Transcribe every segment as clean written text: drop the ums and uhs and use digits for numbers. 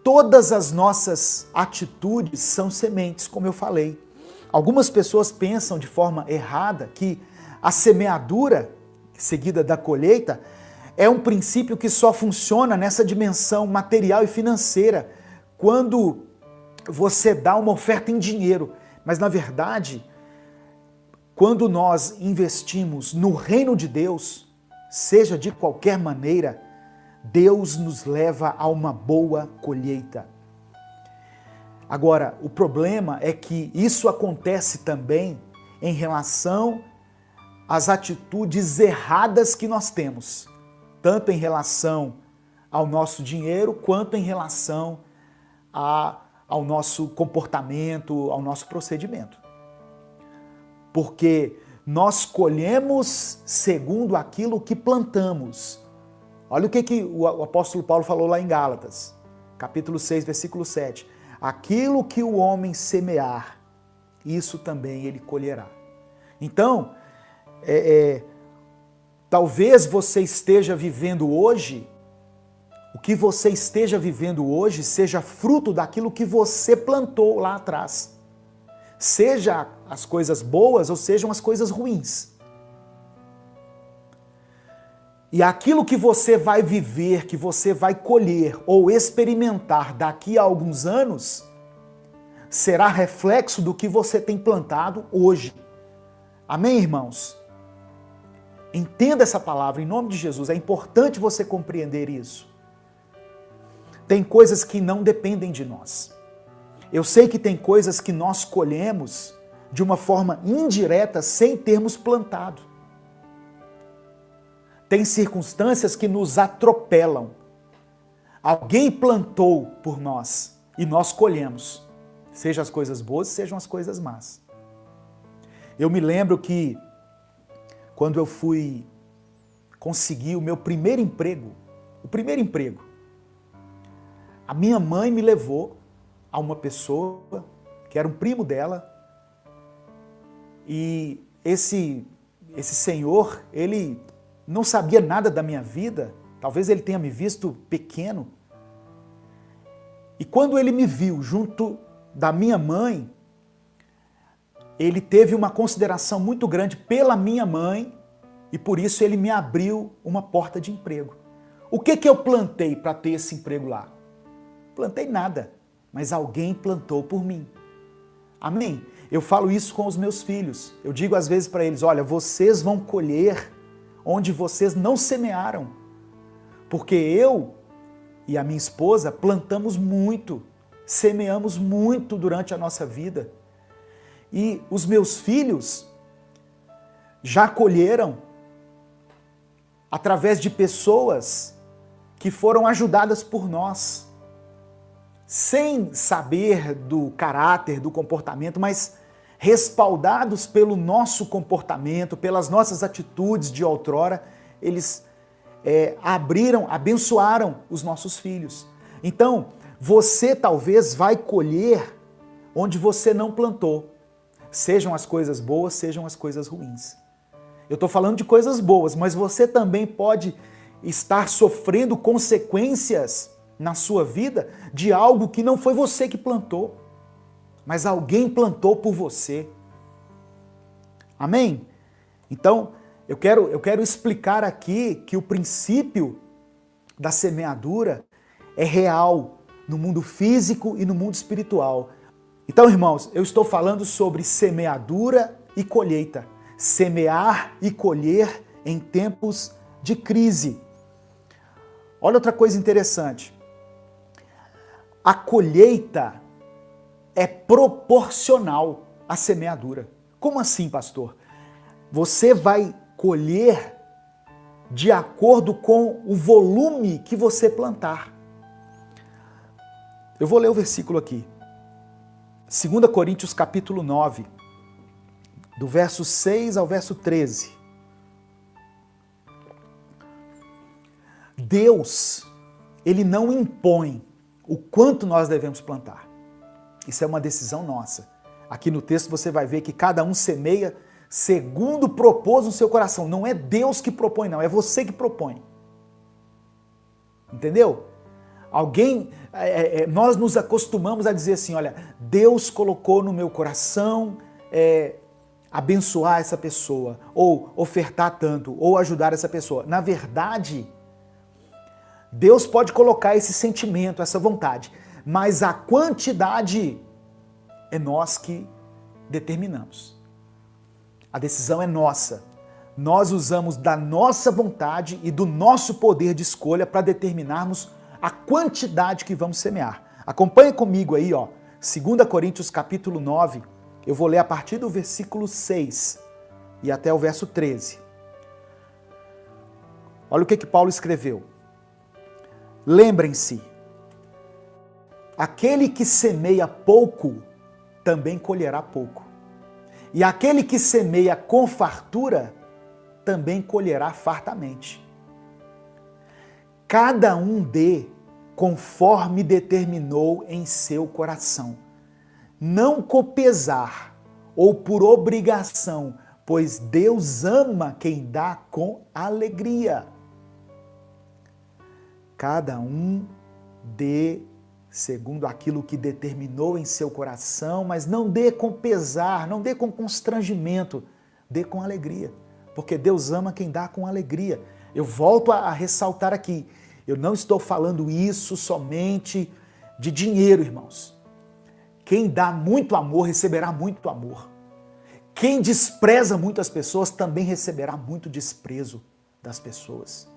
todas as nossas atitudes são sementes, como eu falei. Algumas pessoas pensam de forma errada que a semeadura, seguida da colheita, é um princípio que só funciona nessa dimensão material e financeira, quando você dá uma oferta em dinheiro. Mas, na verdade, quando nós investimos no reino de Deus, seja de qualquer maneira, Deus nos leva a uma boa colheita. Agora, o problema é que isso acontece também em relação às atitudes erradas que nós temos, tanto em relação ao nosso dinheiro, quanto em relação ao nosso comportamento, ao nosso procedimento. Porque nós colhemos segundo aquilo que plantamos. Olha o que o apóstolo Paulo falou lá em Gálatas, capítulo 6, versículo 7. Aquilo que o homem semear, isso também ele colherá. Então, talvez você esteja vivendo hoje, o que você esteja vivendo hoje seja fruto daquilo que você plantou lá atrás. Seja as coisas boas ou sejam as coisas ruins. E aquilo que você vai viver, que você vai colher ou experimentar daqui a alguns anos, será reflexo do que você tem plantado hoje. Amém, irmãos? Entenda essa palavra em nome de Jesus. É importante você compreender isso. Tem coisas que não dependem de nós. Eu sei que tem coisas que nós colhemos de uma forma indireta sem termos plantado. Tem circunstâncias que nos atropelam. Alguém plantou por nós e nós colhemos. Sejam as coisas boas, sejam as coisas más. Eu me lembro que quando eu fui conseguir o meu primeiro emprego, a minha mãe me levou a uma pessoa que era um primo dela e esse senhor, ele não sabia nada da minha vida, talvez ele tenha me visto pequeno. E quando ele me viu junto da minha mãe, ele teve uma consideração muito grande pela minha mãe e por isso ele me abriu uma porta de emprego. O que eu plantei para ter esse emprego lá? Plantei nada, mas alguém plantou por mim. Amém? Eu falo isso com os meus filhos. Eu digo às vezes para eles, olha, vocês vão colher onde vocês não semearam. Porque eu e a minha esposa plantamos muito, semeamos muito durante a nossa vida. E os meus filhos já colheram através de pessoas que foram ajudadas por nós, sem saber do caráter, do comportamento, mas respaldados pelo nosso comportamento, pelas nossas atitudes de outrora, eles abençoaram os nossos filhos. Então, você talvez vai colher onde você não plantou. Sejam as coisas boas, sejam as coisas ruins. Eu estou falando de coisas boas, mas você também pode estar sofrendo consequências na sua vida de algo que não foi você que plantou, mas alguém plantou por você. Amém? Então, eu quero explicar aqui que o princípio da semeadura é real no mundo físico e no mundo espiritual. Então, irmãos, eu estou falando sobre semeadura e colheita. Semear e colher em tempos de crise. Olha outra coisa interessante. A colheita é proporcional à semeadura. Como assim, pastor? Você vai colher de acordo com o volume que você plantar. Eu vou ler o versículo aqui. 2 Coríntios capítulo 9, do verso 6 ao verso 13. Deus, ele não impõe o quanto nós devemos plantar. Isso é uma decisão nossa. Aqui no texto você vai ver que cada um semeia segundo propôs no seu coração. Não é Deus que propõe, não. É você que propõe. Entendeu? Nós nos acostumamos a dizer assim, olha, Deus colocou no meu coração abençoar essa pessoa, ou ofertar tanto, ou ajudar essa pessoa. Na verdade, Deus pode colocar esse sentimento, essa vontade, mas a quantidade é nós que determinamos. A decisão é nossa. Nós usamos da nossa vontade e do nosso poder de escolha para determinarmos a quantidade que vamos semear. Acompanhe comigo aí, 2 Coríntios capítulo 9, eu vou ler a partir do versículo 6 e até o verso 13. Olha o que Paulo escreveu. Lembrem-se, aquele que semeia pouco, também colherá pouco. E aquele que semeia com fartura, também colherá fartamente. Cada um dê conforme determinou em seu coração, não com pesar ou por obrigação, pois Deus ama quem dá com alegria. Cada um dê segundo aquilo que determinou em seu coração, mas não dê com pesar, não dê com constrangimento, dê com alegria, porque Deus ama quem dá com alegria. Eu volto a ressaltar aqui, eu não estou falando isso somente de dinheiro, irmãos. Quem dá muito amor receberá muito amor. Quem despreza muitas pessoas também receberá muito desprezo das pessoas.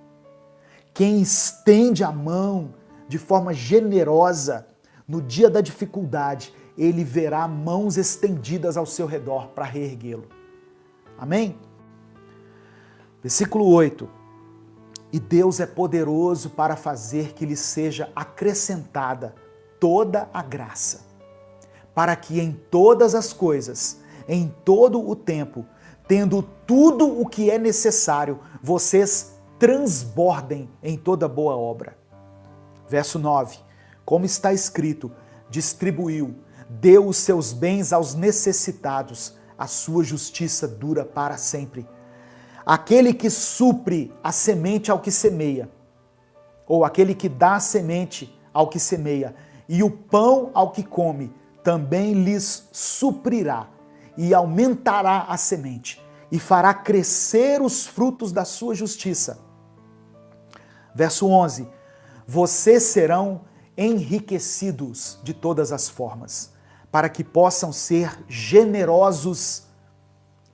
Quem estende a mão de forma generosa no dia da dificuldade, ele verá mãos estendidas ao seu redor para reerguê-lo. Amém? Versículo 8. E Deus é poderoso para fazer que lhe seja acrescentada toda a graça, para que em todas as coisas, em todo o tempo, tendo tudo o que é necessário, vocês transbordem em toda boa obra. Verso 9. Como está escrito, distribuiu, deu os seus bens aos necessitados, a sua justiça dura para sempre. Aquele que supre a semente ao que semeia, ou aquele que dá a semente ao que semeia, e o pão ao que come, também lhes suprirá, e aumentará a semente, e fará crescer os frutos da sua justiça. Verso 11. Vocês serão enriquecidos de todas as formas, para que possam ser generosos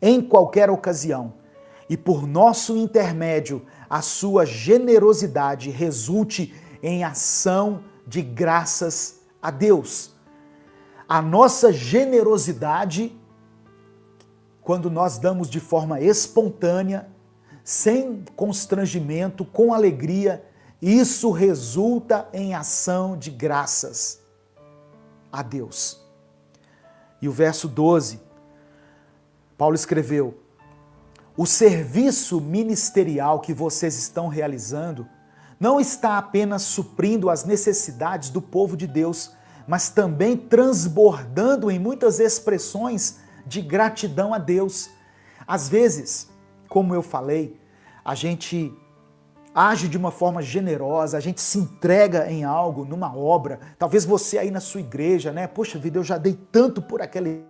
em qualquer ocasião, e por nosso intermédio a sua generosidade resulte em ação de graças a Deus. A nossa generosidade, quando nós damos de forma espontânea, sem constrangimento, com alegria, isso resulta em ação de graças a Deus. E o verso 12, Paulo escreveu: o serviço ministerial que vocês estão realizando não está apenas suprindo as necessidades do povo de Deus, mas também transbordando em muitas expressões de gratidão a Deus. Às vezes, como eu falei, a gente age de uma forma generosa, a gente se entrega em algo, numa obra. Talvez você aí na sua igreja, né? Poxa vida, eu já dei tanto por aquele,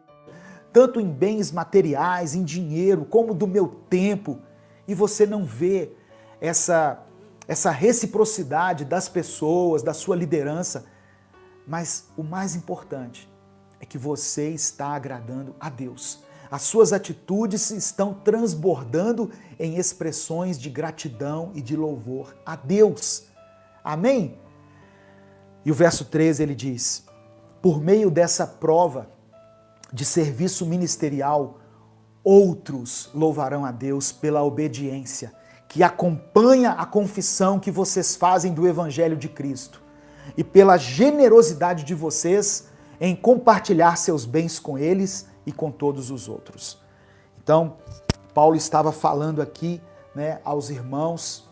tanto em bens materiais, em dinheiro, como do meu tempo, e você não vê essa reciprocidade das pessoas, da sua liderança. Mas o mais importante é que você está agradando a Deus. As suas atitudes estão transbordando em expressões de gratidão e de louvor a Deus. Amém? E o verso 13 ele diz: por meio dessa prova de serviço ministerial, outros louvarão a Deus pela obediência que acompanha a confissão que vocês fazem do Evangelho de Cristo e pela generosidade de vocês em compartilhar seus bens com eles e com todos os outros. Então, Paulo estava falando aqui, né, aos irmãos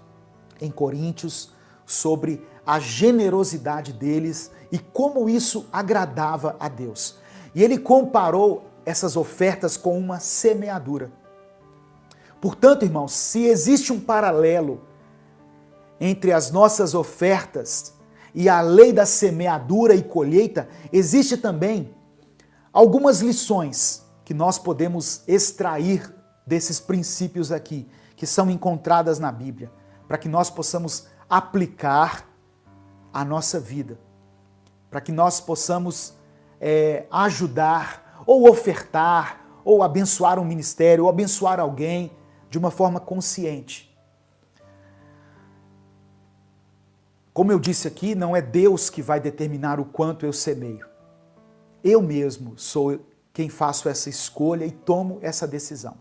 em Coríntios sobre a generosidade deles e como isso agradava a Deus. E ele comparou essas ofertas com uma semeadura. Portanto, irmãos, se existe um paralelo entre as nossas ofertas e a lei da semeadura e colheita, existe também algumas lições que nós podemos extrair desses princípios aqui, que são encontradas na Bíblia, para que nós possamos aplicar a nossa vida, para que nós possamos ajudar, ou ofertar, ou abençoar um ministério, ou abençoar alguém de uma forma consciente. Como eu disse aqui, não é Deus que vai determinar o quanto eu semeio. Eu mesmo sou quem faço essa escolha e tomo essa decisão.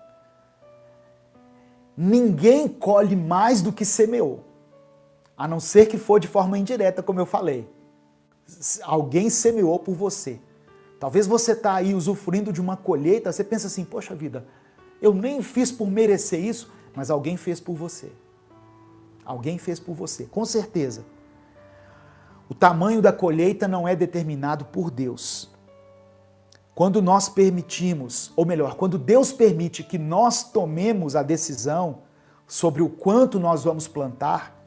Ninguém colhe mais do que semeou, a não ser que for de forma indireta, como eu falei. Alguém semeou por você. Talvez você está aí usufruindo de uma colheita, você pensa assim, poxa vida, eu nem fiz por merecer isso, mas alguém fez por você. Alguém fez por você, com certeza. O tamanho da colheita não é determinado por Deus. Quando nós permitimos, ou melhor, quando Deus permite que nós tomemos a decisão sobre o quanto nós vamos plantar,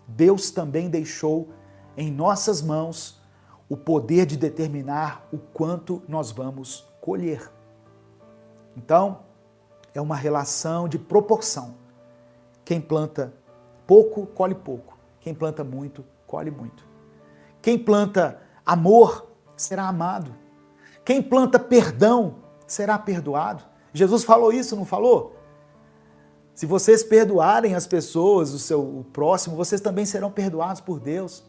Deus também deixou em nossas mãos o poder de determinar o quanto nós vamos colher. Então, é uma relação de proporção. Quem planta pouco, colhe pouco. Quem planta muito, colhe muito. Quem planta amor, será amado. Quem planta perdão, será perdoado. Jesus falou isso, não falou? Se vocês perdoarem as pessoas, o próximo, vocês também serão perdoados por Deus.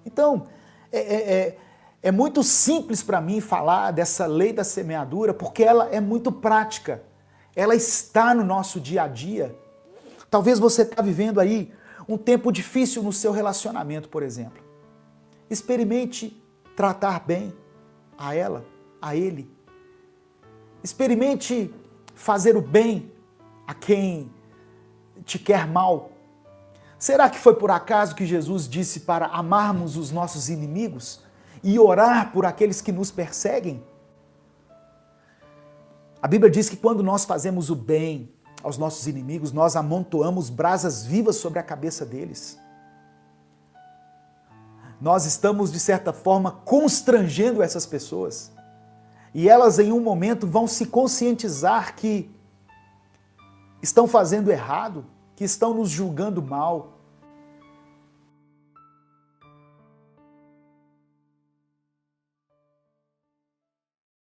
Então, é muito simples para mim falar dessa lei da semeadura, porque ela é muito prática. Ela está no nosso dia a dia. Talvez você está vivendo aí um tempo difícil no seu relacionamento, por exemplo. Experimente tratar bem a ela, a ele. Experimente fazer o bem a quem te quer mal. Será que foi por acaso que Jesus disse para amarmos os nossos inimigos e orar por aqueles que nos perseguem? A Bíblia diz que quando nós fazemos o bem aos nossos inimigos, nós amontoamos brasas vivas sobre a cabeça deles. Nós estamos, de certa forma, constrangendo essas pessoas. E elas, em um momento, vão se conscientizar que estão fazendo errado, que estão nos julgando mal,